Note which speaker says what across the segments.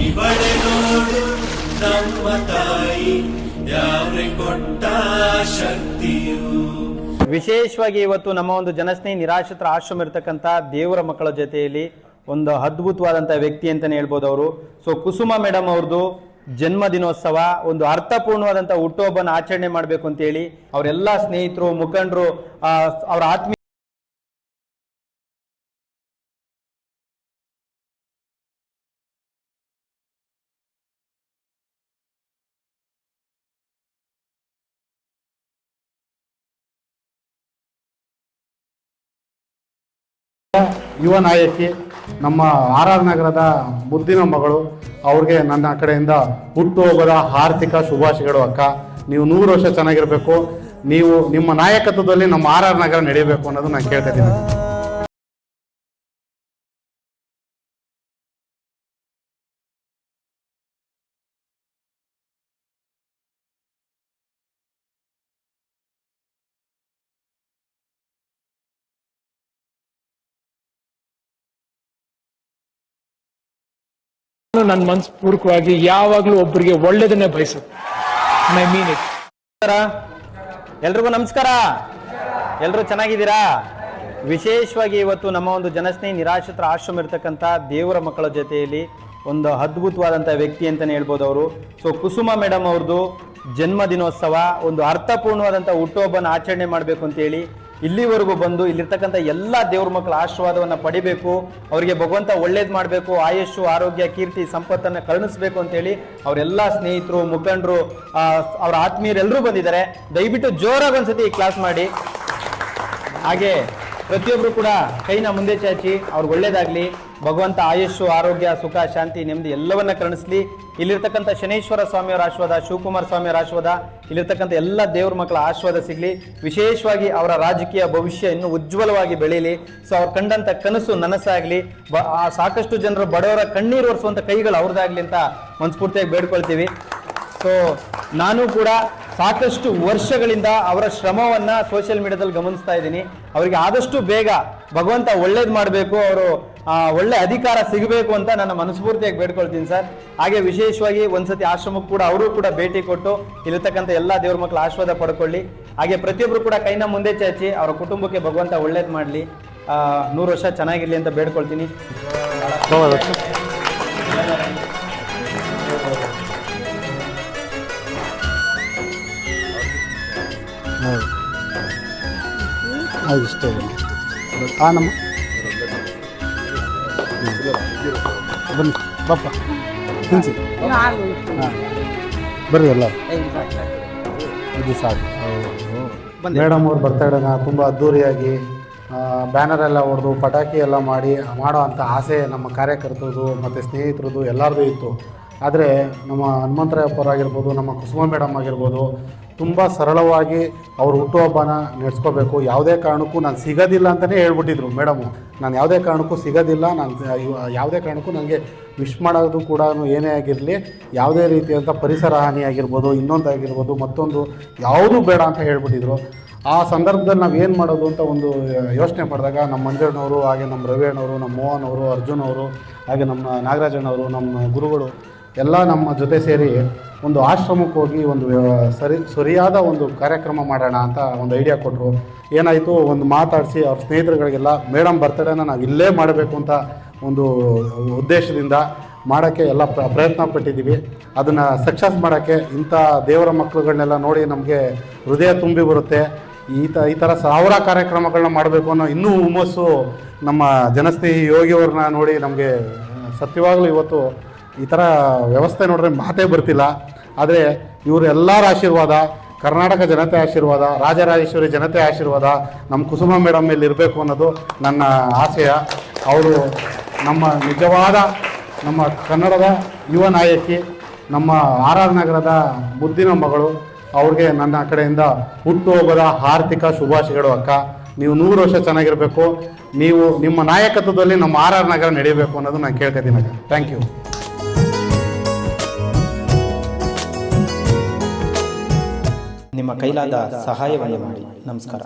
Speaker 1: ಇವಳೆ ನೋಡು ನಮ್ಮ ತಾಯಿ ಯಾವ್ರೆ ಕೊಟ್ಟ ಶಕ್ತಿಯು.
Speaker 2: ವಿಶೇಷವಾಗಿ ಇವತ್ತು ನಮ್ಮ ಒಂದು ಜನಸ್ನೇಹಿ ನಿರಾಶ್ರಿತರ ಆಶ್ರಮ ಇರತಕ್ಕಂತ ದೇವರ ಮಕ್ಕಳ ಜೊತೆಯಲ್ಲಿ ಒಂದು ಅದ್ಭುತವಾದಂತ ವ್ಯಕ್ತಿ ಅಂತಾನೆ ಹೇಳ್ಬೋದು ಅವರು. ಸೊ ಕುಸುಮ ಮೇಡಮ್ ಅವ್ರದ್ದು ಜನ್ಮ ದಿನೋತ್ಸವ, ಒಂದು ಅರ್ಥಪೂರ್ಣವಾದಂತ ಹುಟ್ಟುಹಬ್ಬನ ಆಚರಣೆ ಮಾಡಬೇಕು ಅಂತ ಹೇಳಿ ಅವರೆಲ್ಲ ಸ್ನೇಹಿತರು, ಮುಖಂಡರು, ಅವರ ಆತ್ಮೀಯ
Speaker 3: ಯುವ ನಾಯಕಿ, ನಮ್ಮ RR ನಗರದ ಮುದ್ದಿನ ಮಗಳು, ಅವ್ರಿಗೆ ನನ್ನ ಕಡೆಯಿಂದ ಹುಟ್ಟುಹಬ್ಬದ ಆರ್ಥಿಕ ಶುಭಾಶಯಗಳು. ಅಕ್ಕ, ನೀವು 100 ವರ್ಷ ಚೆನ್ನಾಗಿರ್ಬೇಕು. ನೀವು ನಿಮ್ಮ ನಾಯಕತ್ವದಲ್ಲಿ ನಮ್ಮ RR ನಗರ ನಡೆಯಬೇಕು ಅನ್ನೋದು ನಾನು ಕೇಳ್ತಾ ಇದ್ದೀನಿ.
Speaker 4: ನನ್ನ ಮನಸ್ಪೂರ್ವಕವಾಗಿ ಯಾವಾಗಲೂ ಒಬ್ಬರಿಗೆ ಒಳ್ಳೇದನ್ನೇ ಬಯಸುತ್ತೆ. I mean it.
Speaker 2: ಎಲ್ರಿಗೂ ನಮಸ್ಕಾರ. ಎಲ್ಲರೂ ಚೆನ್ನಾಗಿದ್ದೀರಾ? ವಿಶೇಷವಾಗಿ ಇವತ್ತು ನಮ್ಮ ಒಂದು ಜನಸ್ನೇಹಿ ನಿರಾಶ್ರಿತರ ಆಶ್ರಮ ಇರತಕ್ಕಂತ ದೇವರ ಮಕ್ಕಳ ಜೊತೆಯಲ್ಲಿ ಒಂದು ಅದ್ಭುತವಾದಂತ ವ್ಯಕ್ತಿ ಅಂತಾನೆ ಹೇಳ್ಬೋದು ಅವರು. ಸೊ ಕುಸುಮ ಮೇಡಮ್ ಅವ್ರದ್ದು ಜನ್ಮ ದಿನೋತ್ಸವ, ಒಂದು ಅರ್ಥಪೂರ್ಣವಾದಂತ ಹುಟ್ಟುಹಬ್ಬನ ಆಚರಣೆ ಮಾಡಬೇಕು ಅಂತ ಹೇಳಿ ಇಲ್ಲಿವರೆಗೂ ಬಂದು ಇಲ್ಲಿರ್ತಕ್ಕಂಥ ಎಲ್ಲ ದೇವ್ರ ಮಕ್ಕಳ ಆಶೀರ್ವಾದವನ್ನ ಪಡಿಬೇಕು, ಅವರಿಗೆ ಭಗವಂತ ಒಳ್ಳೇದು ಮಾಡಬೇಕು, ಆಯುಷು, ಆರೋಗ್ಯ, ಕೀರ್ತಿ, ಸಂಪತ್ತನ್ನು ಕರುಣಿಸಬೇಕು ಅಂತೇಳಿ ಅವರೆಲ್ಲ ಸ್ನೇಹಿತರು, ಮುಖಂಡರು, ಅವರ ಆತ್ಮೀಯರೆಲ್ಲರೂ ಬಂದಿದ್ದಾರೆ. ದಯವಿಟ್ಟು ಜೋರಾಗಿ ಒಂದ್ಸತಿ ಕ್ಲಾಸ್ ಮಾಡಿ. ಹಾಗೆ ಪ್ರತಿಯೊಬ್ಬರು ಕೂಡ ಕೈನ ಮುಂದೆ ಚಾಚಿ ಅವ್ರಿಗೆ ಒಳ್ಳೇದಾಗ್ಲಿ, ಭಗವಂತ ಆಯುಷು, ಆರೋಗ್ಯ, ಸುಖ, ಶಾಂತಿ, ನೆಮ್ಮದಿ ಎಲ್ಲವನ್ನ ಕರುಣಿಸ್ಲಿ. ಇಲ್ಲಿರ್ತಕ್ಕಂಥ ಶನೇಶ್ವರ ಸ್ವಾಮಿಯವರ ಆಶೀರ್ವಾದ, ಶಿವಕುಮಾರ ಸ್ವಾಮಿಯವರ ಆಶೀರ್ವಾದ, ಇಲ್ಲಿರ್ತಕ್ಕಂಥ ಎಲ್ಲ ದೇವ್ರ ಮಕ್ಕಳ ಆಶೀರ್ವಾದ ಸಿಗಲಿ. ವಿಶೇಷವಾಗಿ ಅವರ ರಾಜಕೀಯ ಭವಿಷ್ಯ ಇನ್ನೂ ಉಜ್ವಲವಾಗಿ ಬೆಳೀಲಿ. ಸೊ ಅವ್ರು ಕಂಡಂತ ಕನಸು ನನಸಾಗ್ಲಿ, ಸಾಕಷ್ಟು ಜನರು ಬಡವರ ಕಣ್ಣೀರು ಒರೆಸುವಂತ ಕೈಗಳು ಅವ್ರದ್ದಾಗ್ಲಿ ಅಂತ ಮನಸ್ಫೂರ್ತಿಯಾಗಿ ಬೇಡ್ಕೊಳ್ತೀವಿ. ಸೊ ನಾನು ಕೂಡ ಸಾಕಷ್ಟು ವರ್ಷಗಳಿಂದ ಅವರ ಶ್ರಮವನ್ನ ಸೋಷಿಯಲ್ ಮೀಡಿಯಾದಲ್ಲಿ ಗಮನಿಸ್ತಾ ಇದ್ದೀನಿ. ಅವರಿಗೆ ಆದಷ್ಟು ಬೇಗ ಭಗವಂತ ಒಳ್ಳೇದು ಮಾಡಬೇಕು, ಅವರು ಒಳ್ಳೆ ಅಧಿಕಾರ ಸಿಗಬೇಕು ಅಂತ ನನ್ನ ಮನಸ್ಫೂರ್ತಿಯಾಗಿ ಬೇಡ್ಕೊಳ್ತೀನಿ ಸರ್. ಹಾಗೆ ವಿಶೇಷವಾಗಿ ಒಂದ್ಸತಿ ಆಶ್ರಮಕ್ಕೆ ಕೂಡ ಅವರು ಕೂಡ ಭೇಟಿ ಕೊಟ್ಟು ಇಲ್ಲಿರ್ತಕ್ಕಂಥ ಎಲ್ಲ ದೇವ್ರ ಮಕ್ಕಳ ಆಶೀರ್ವಾದ ಪಡ್ಕೊಳ್ಳಿ. ಹಾಗೆ ಪ್ರತಿಯೊಬ್ಬರು ಕೂಡ ಕೈನ ಮುಂದೆ ಚಾಚಿ ಅವರ ಕುಟುಂಬಕ್ಕೆ ಭಗವಂತ ಒಳ್ಳೇದು ಮಾಡಲಿ, 100 ವರ್ಷ ಚೆನ್ನಾಗಿರ್ಲಿ ಅಂತ ಬೇಡ್ಕೊಳ್ತೀನಿ.
Speaker 3: ಇಷ್ಟೇ ನಮ್ಮ ಬನ್ನಿ ಬಾಪ ತಿನ್ಸಿ. ಹಾಂ ಬರ್ರಿ ಎಲ್ಲ ಇದು ಸಾಕು. ಮೇಡಮ್ ಅವ್ರ ಬರ್ತಡೇನ ತುಂಬ ಅದ್ಧೂರಿಯಾಗಿ ಬ್ಯಾನರ್ ಎಲ್ಲ ಹೊಡೆದು ಪಟಾಕಿ ಎಲ್ಲ ಮಾಡೋ ಅಂಥ ಆಸೆ ನಮ್ಮ ಕಾರ್ಯಕರ್ತರದು ಮತ್ತು ಸ್ನೇಹಿತರದು ಎಲ್ಲರದು ಇತ್ತು. ಆದರೆ ನಮ್ಮ ಹನುಮಂತರಾಯಪ್ಪರಾಗಿರ್ಬೋದು, ನಮ್ಮ ಕುಸುಮ ಮೇಡಮ್ ಆಗಿರ್ಬೋದು, ತುಂಬ ಸರಳವಾಗಿ ಅವ್ರ ಹುಟ್ಟುಹಬ್ಬನ ನಡೆಸ್ಕೋಬೇಕು. ಯಾವುದೇ ಕಾರಣಕ್ಕೂ ನಾನು ಸಿಗೋದಿಲ್ಲ ಅಂತಲೇ ಹೇಳ್ಬಿಟ್ಟಿದ್ರು ಮೇಡಮು. ನಾನು ಯಾವುದೇ ಕಾರಣಕ್ಕೂ ಸಿಗೋದಿಲ್ಲ, ನಾನು ಯಾವುದೇ ಕಾರಣಕ್ಕೂ ನನಗೆ ವಿಶ್ ಮಾಡೋದು ಕೂಡ ಏನೇ ಆಗಿರಲಿ, ಯಾವುದೇ ರೀತಿಯಂಥ ಪರಿಸರ ಹಾನಿ ಆಗಿರ್ಬೋದು, ಇನ್ನೊಂದಾಗಿರ್ಬೋದು, ಮತ್ತೊಂದು ಯಾವುದೂ ಬೇಡ ಅಂತ ಹೇಳ್ಬಿಟ್ಟಿದ್ರು. ಆ ಸಂದರ್ಭದಲ್ಲಿ ನಾವು ಏನು ಮಾಡೋದು ಅಂತ ಒಂದು ಯೋಚನೆ ಮಾಡಿದಾಗ ನಮ್ಮ ಮಂಜಣ್ಣವರು, ಹಾಗೆ ನಮ್ಮ ರವಿ ಅಣ್ಣವರು, ನಮ್ಮ ಮೋಹನ್ ಅವರು, ಅರ್ಜುನ್ ಅವರು, ಹಾಗೆ ನಮ್ಮ ನಾಗರಾಜಣ್ಣವರು, ನಮ್ಮ ಗುರುಗಳು ಎಲ್ಲ ನಮ್ಮ ಜೊತೆ ಸೇರಿ ಒಂದು ಆಶ್ರಮಕ್ಕೆ ಹೋಗಿ ಒಂದು ಸರಿಯಾದ ಒಂದು ಕಾರ್ಯಕ್ರಮ ಮಾಡೋಣ ಅಂತ ಒಂದು ಐಡಿಯಾ ಕೊಟ್ಟರು. ಏನಾಯಿತು, ಒಂದು ಮಾತಾಡಿಸಿ ಅವ್ರ ಸ್ನೇಹಿತರುಗಳಿಗೆಲ್ಲ ಮೇಡಮ್ ಬರ್ತಡೇನ ನಾವು ಇಲ್ಲೇ ಮಾಡಬೇಕು ಅಂತ ಒಂದು ಉದ್ದೇಶದಿಂದ ಮಾಡೋಕ್ಕೆ ಎಲ್ಲ ಪ್ರಯತ್ನ ಪಟ್ಟಿದ್ದೀವಿ. ಅದನ್ನು ಸಕ್ಸಸ್ ಮಾಡೋಕ್ಕೆ ಇಂಥ ದೇವರ ಮಕ್ಕಳುಗಳನ್ನೆಲ್ಲ ನೋಡಿ ನಮಗೆ ಹೃದಯ ತುಂಬಿ ಬರುತ್ತೆ. ಈ ಥರ ಸಾವಿರ ಕಾರ್ಯಕ್ರಮಗಳನ್ನ ಮಾಡಬೇಕು ಅನ್ನೋ ಇನ್ನೂ ಹುಮ್ಮಸ್ಸು ನಮ್ಮ ಜನಸ್ನೇಹಿ ಯೋಗಿಯವ್ರನ್ನ ನೋಡಿ ನಮಗೆ ಸತ್ಯವಾಗಲೂ ಇವತ್ತು ಈ ಥರ ವ್ಯವಸ್ಥೆ ನೋಡಿದ್ರೆ ಮಾತೇ ಬರ್ತಿಲ್ಲ. ಆದರೆ ಇವರೆಲ್ಲರ ಆಶೀರ್ವಾದ, ಕರ್ನಾಟಕ ಜನತೆ ಆಶೀರ್ವಾದ, ರಾಜರಾಜೇಶ್ವರಿ ಜನತೆ ಆಶೀರ್ವಾದ ನಮ್ಮ ಕುಸುಮ ಮೇಡಮ್ ಮೇಲೆ ಇರಬೇಕು ಅನ್ನೋದು ನನ್ನ ಆಶಯ. ಅವರು ನಮ್ಮ ನಿಜವಾದ ನಮ್ಮ ಕನ್ನಡದ ಯುವ ನಾಯಕಿ, ನಮ್ಮ RR ನಗರದ ಮುದ್ದಿನ ಮಗಳು. ಅವ್ರಿಗೆ ನನ್ನ ಕಡೆಯಿಂದ ಹುಟ್ಟುಹಬ್ಬದ ಆರ್ಥಿಕ ಶುಭಾಶಯಗಳು. ಅಕ್ಕ, ನೀವು 100 ವರ್ಷ ಚೆನ್ನಾಗಿರಬೇಕು. ನೀವು ನಿಮ್ಮ ನಾಯಕತ್ವದಲ್ಲಿ ನಮ್ಮ RR ನಗರ ನಡೆಯಬೇಕು ಅನ್ನೋದು ನಾನು ಕೇಳ್ತಾ ಇದ್ದೀನಿ ಅಕ್ಕ. Thank you.
Speaker 2: ನಿಮ್ಮ ಕೈಲಾದ ಸಹಾಯವನ್ನು ಮಾಡಿ. ನಮಸ್ಕಾರ.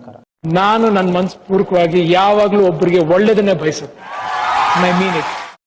Speaker 4: ನಾನು ನನ್ನ ಮನಸ್ಪೂರ್ವಕವಾಗಿ ಯಾವಾಗಲೂ ಒಬ್ಬರಿಗೆ ಒಳ್ಳೇದನ್ನೇ ಬಯಸುತ್ತೆ. I mean it.